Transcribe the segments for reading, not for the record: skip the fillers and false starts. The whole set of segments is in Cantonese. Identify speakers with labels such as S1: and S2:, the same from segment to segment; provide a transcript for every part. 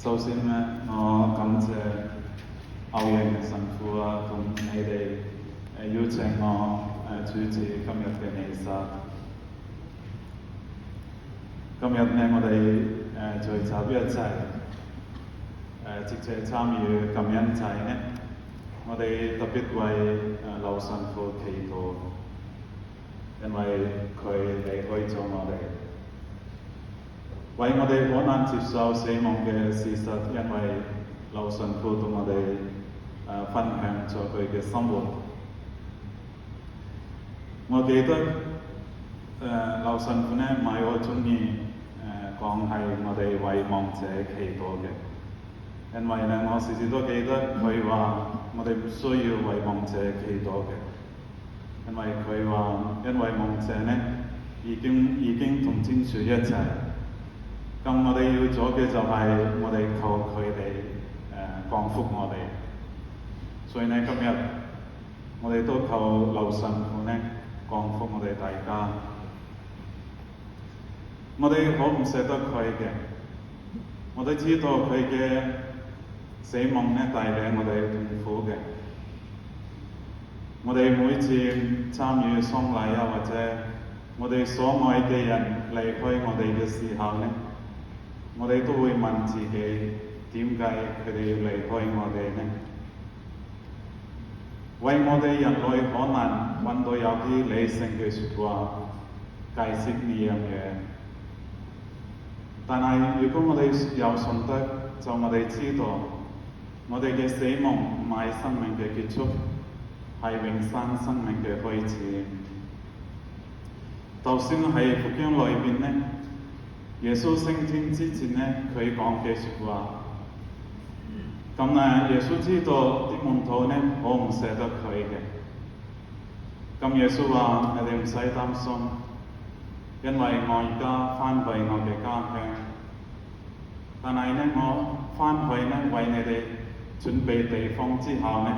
S1: 首先咧，我感謝歐陽神父同你哋邀請我主持今日嘅彌撒。今日咧，我哋聚集一齊即係參與感恩祭咧，我哋特別為劉神父祈禱，因為佢離開咗我哋。為我哋可能接受死亡嘅事實，因為劉神父同我哋分享咗佢嘅生活。我記得劉神父咧，唔係我中意講係我哋為亡者祈禱嘅，因為咧我時時都記得佢話我哋唔需要為亡者祈禱嘅，因為佢話因為亡者咧已經同天主一齊。咁我哋要做嘅就係我哋求佢哋降福我哋，所以呢，今日我哋都求劉神父呢降福我哋大家。我哋好唔捨得佢嘅，我都知道佢嘅死亡呢帶俾我哋痛苦嘅。我哋每次參與喪禮或者我哋所愛嘅人離開我哋嘅時候呢，我哋都會問自己，點解佢哋要離開我哋呢？為我哋人類可能揾到有啲理性嘅説話解釋呢樣嘢，但係如果我哋有信德，就我哋知道，我哋嘅死亡唔係生命嘅結束，係永生生命嘅開始。頭先喺福音裏邊呢，耶穌升天之前呢，佢講嘅説話，咁耶穌知道啲門徒呢好唔捨得佢嘅，咁耶穌話：你哋唔使擔心，因為我而家翻去我嘅家鄉，但係呢，我翻去呢為你哋準備地方之後呢，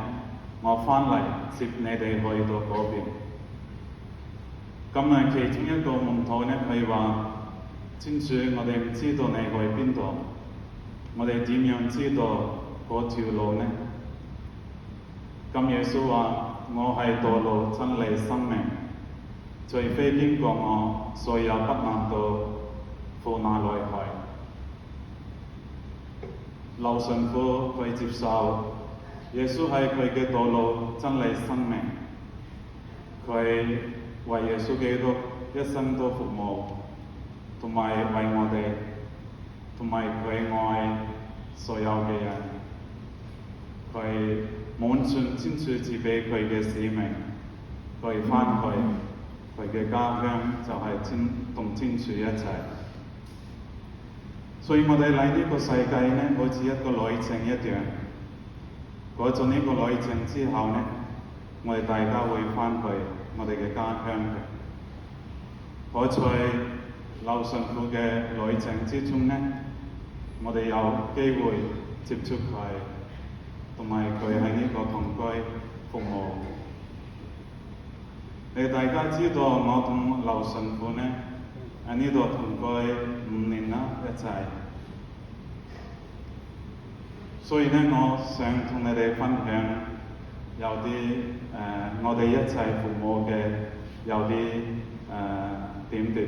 S1: 我翻嚟接你哋去到嗰邊。咁其中一個門徒呢，佢話：天主，我哋唔知道你去邊度，我哋點樣知道嗰條路呢？咁耶穌話：我係道路、真理、生命，除非經過我，誰也不能到父那裏去。劉神父佢接受耶穌係佢嘅道路、真理、生命，佢為耶穌基督一生都服務。同埋為我哋，同埋佢愛所有嘅人，佢滿全天主賜俾佢嘅使命，佢翻去佢嘅家鄉就係同天主一齊。所以我哋嚟呢個世界呢，好似一個旅程一樣。過咗呢個旅程之後呢，我哋大家會翻去我哋嘅家鄉嘅。好在劉神父嘅旅程之中呢，我哋有機會接觸佢，同埋佢喺呢個同居服務。你大家知道我同劉神父呢喺呢度同居5年啦，一齊。所以呢，我想同你哋分享有啲我哋一齊服務嘅有啲點滴。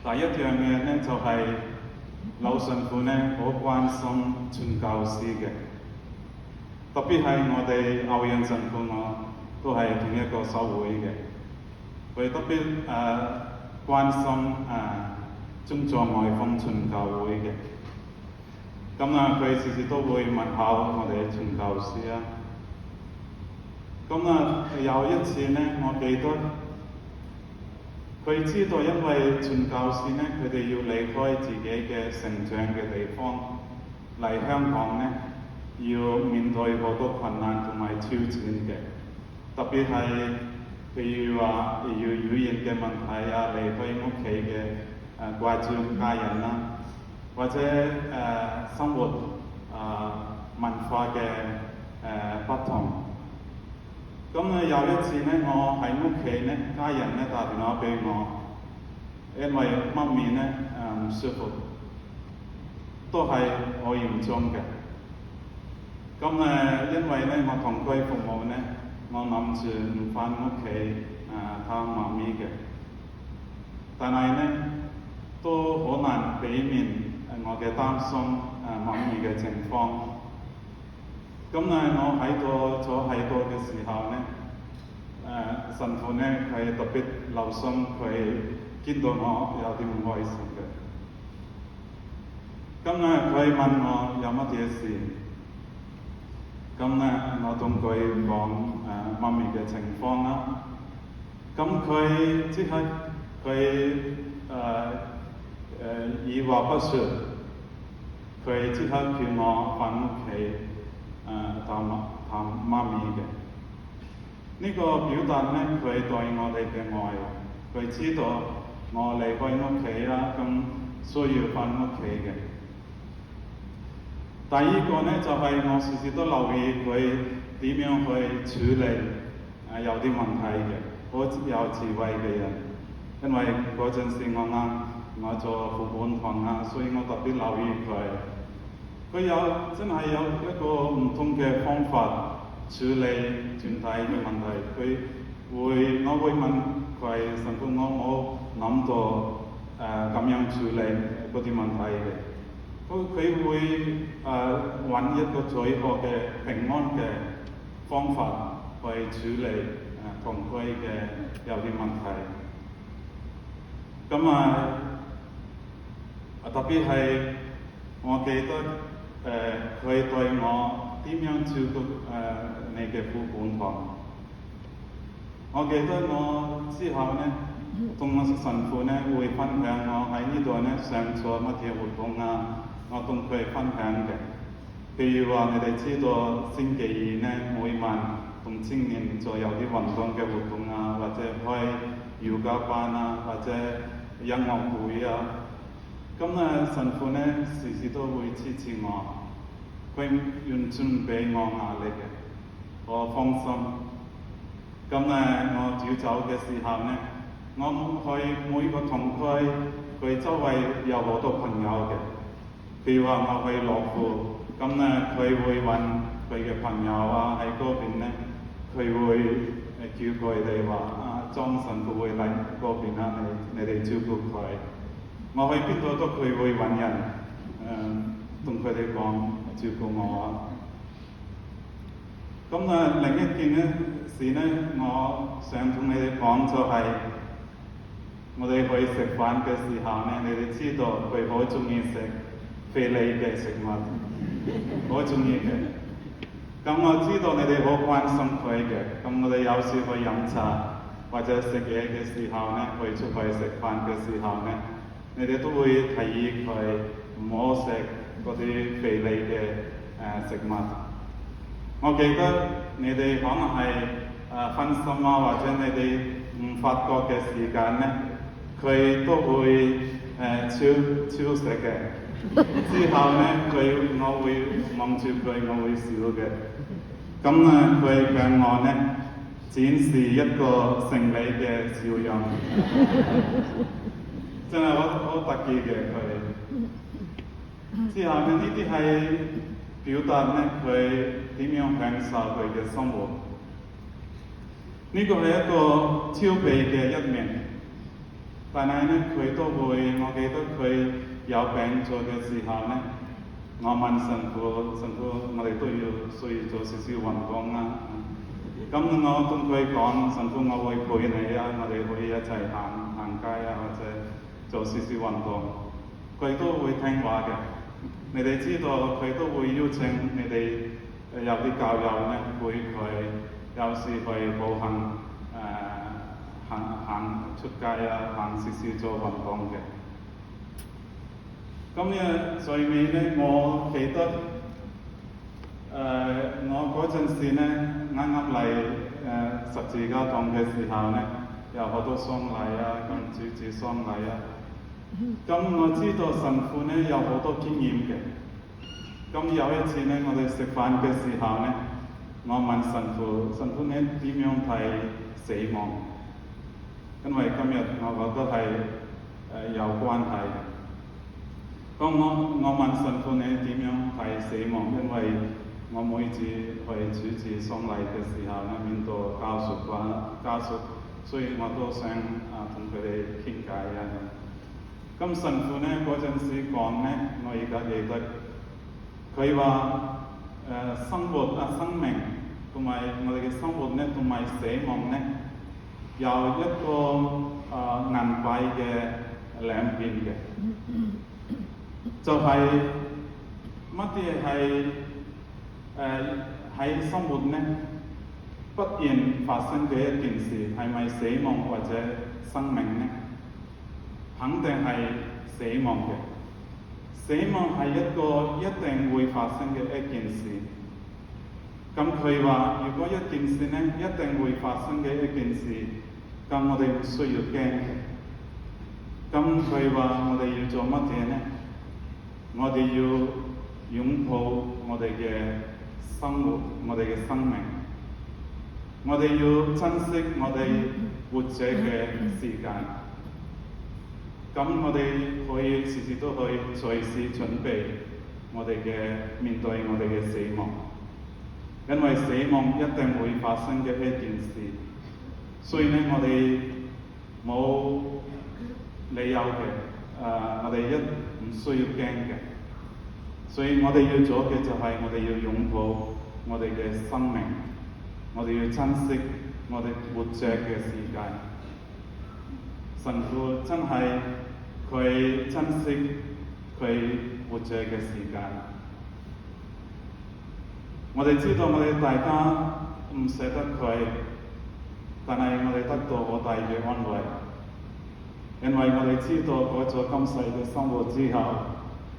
S1: 第一樣嘢呢，就係劉神父呢好關心傳教士嘅，特別係我哋歐陽神父，我都係同一個修會嘅，佢特別關心中座外方傳教會嘅。咁佢時時都會問候我哋傳教士啊。咁有一次呢，我記得。佢知道，因為傳教士呢，佢哋要離開自己嘅成長嘅地方，嚟香港呢，要面對好多困難同埋挑戰嘅。特別係譬如話要語言嘅問題啊，離開屋企嘅掛住家人啦，或者生活文化嘅不同。咁有一次呢，我喺屋企呢，家人呢打電話俾我，因為媽咪呢唔舒服。都係好嚴重嘅。咁因為咧我同居父母咧，我諗住唔返屋企探媽咪嘅，但係咧都好難避免我嘅擔心媽咪嘅情況。咁我喺度嘅時候咧，神父咧佢特別留心，佢見到我有啲唔開心嘅。咁佢問我有乜嘢事，咁我同佢講媽咪嘅情況啦。咁佢即刻二話不說，佢即刻叫我返屋企探媽咪嘅。呢個表達咧，佢對我哋嘅愛，佢知道我離開屋企啦，咁需要返屋企嘅。第二個咧就係我時時都留意佢點樣去處理有啲問題嘅，好有智慧嘅人。因為嗰陣時我做副本堂所以我特別留意佢。佢真係有一個唔同嘅方法處理團體嘅問題。我會問佢，神父，我冇諗到咁樣處理嗰啲問題嘅。佢會揾一個最好嘅平安嘅方法去處理同居嘅有啲問題。咁特別係我記得佢對我點樣照顧你嘅副本堂。我記得我之後咧，同我神父咧會分享我喺呢度咧上咗乜嘢活動我同佢分享嘅。譬如話，你哋知道星期二咧每晚同青年做有啲運動嘅活動或者開瑜伽班或者音樂會咁神父咧時時都會支持我，佢完全唔俾我壓力嘅，我放心。咁我要走嘅時候咧，我去每個同區，佢周圍有好多朋友嘅。譬如話我去樂富，咁佢會揾佢嘅朋友喺嗰邊咧，佢會叫佢哋話莊神父會嚟嗰邊你哋照顧佢。我去邊度都佢會揾人同佢哋講照顧我咁另一件事咧，我想同你哋講就係，我哋去食飯嘅時候咧，你哋知道佢好中意食非禮嘅食物，好中意嘅。咁我知道你哋好關心佢嘅，咁我哋有時去飲茶或者食嘢嘅時候咧，去出去食飯嘅時候咧，你哋都會提議佢唔好食嗰啲非禮嘅食物。我記得你哋可能係分心或者你哋唔發覺嘅時間咧，佢都會超食嘅。之後咧，我會望住佢，我會笑嘅。咁佢向我咧展示一個勝利嘅笑容，真係好得意嘅佢。之後呢啲係表達咧佢點樣享受佢嘅生活。呢個係一個超避嘅一面，但係咧佢都會，我記得佢有病咗嘅時候咧，我問神父，我哋都需要做少少運動咁我同佢講，神父我會陪你我哋可以一齊行街或者做少少運動，佢都會聽話嘅。你哋知道佢都會邀請你哋有啲教友咧陪佢，有時去步行行出街行少少做運動嘅。咁最尾咧，我記得我嗰陣時咧啱啱嚟十字架堂嘅時候咧，有好多喪禮咁主持喪禮咁我知道神父咧有好多經驗嘅。咁有一次咧，我哋食飯嘅時候咧，我問神父你點樣睇死亡？因為今日我覺得係有關係嘅。我問神父你點樣睇死亡，因為我每次去主持喪禮嘅時候咧，面對家屬，所以我都想同佢哋傾偈啊。咁神父咧嗰陣時講咧，我而家記得，佢話生命同埋我哋嘅生活咧，同埋死亡咧，有一個銀幣嘅兩邊嘅，就係乜嘢係喺生活咧不然發生嘅一件事，係咪死亡或者生命咧？肯定係死亡嘅。死亡係一個一定會發生嘅一件事。咁佢話：如果一件事咧一定會發生嘅一件事，咁我哋唔需要驚嘅。咁佢話：我哋要做乜嘢咧？我哋要擁抱我哋嘅生活，我哋嘅生命。我哋要珍惜我哋活着嘅時間。咁我哋可以時時都去隨時準備我哋嘅面對我哋嘅死亡，因為死亡一定會發生嘅一件事，所以咧我哋冇理由嘅，我哋唔需要驚嘅，所以我哋要做嘅就係我哋要擁抱我哋嘅生命，我哋要珍惜我哋活着嘅時間。神父真係佢珍惜佢活着嘅時間。我哋知道我哋大家唔捨得佢，但係我哋得到好大嘅安慰，因為我哋知道過咗今世嘅生活之後，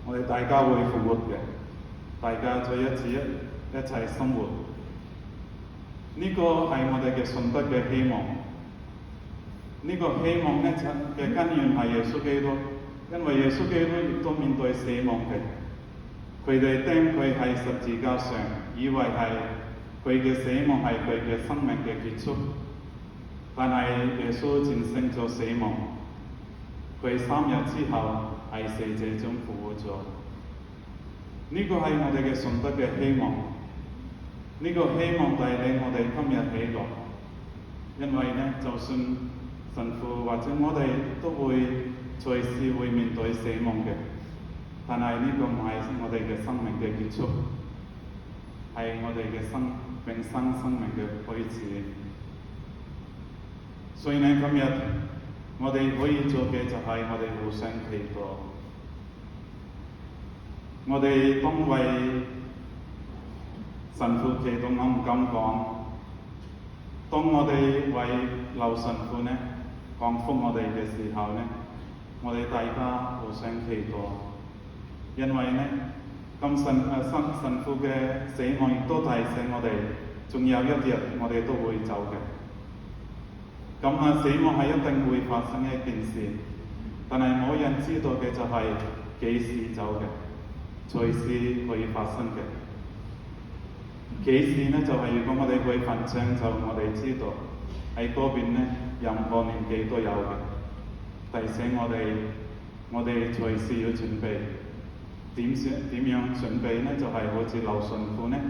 S1: 我哋大家會復活嘅，大家再一齊生活。呢個係我哋嘅信德嘅希望。呢個希望咧嘅根源係耶穌基督，因為耶穌基督亦都面對死亡嘅。佢哋釘佢喺十字架上，以為係佢嘅死亡係佢嘅生命嘅結束，但係耶穌戰勝咗死亡，佢3日之後喺死者中復活咗。呢個係我哋嘅信德嘅希望。呢個希望帶領我哋今日喜樂，因為咧就算神父或者我哋都會隨時會面對死亡嘅，但係呢個唔係我哋嘅生命嘅結束，係我哋嘅永生生命嘅開始。所以咧今日我哋可以做嘅就係我哋互相祈禱，我哋當為神父祈禱，我唔敢講。當我哋為劉神父咧講福我哋嘅時候咧，我哋大家互相祈禱，因為咧咁神父嘅死亡亦都提醒我哋，仲有一日我哋都會走嘅。咁死亡係一定會發生一件事，但係冇人知道嘅就係幾時走嘅，隨時可以發生嘅。幾時咧就係如果我哋去墳場，就我哋知道喺嗰邊咧任何年紀都有嘅，提醒我哋隨時要準備。點樣準備咧？就係好似劉神父咧，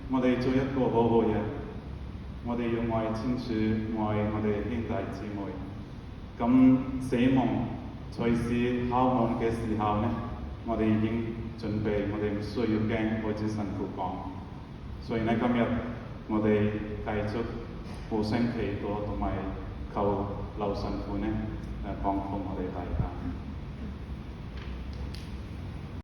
S1: 我哋做一個好好人，我哋要愛天主，愛我哋兄弟姊妹。咁死亡隨時敲門嘅時候咧，我哋已經準備，我哋唔需要驚，好似神父講。所以咧，今日我哋繼續互相祈禱，同埋求劉神父咧講福。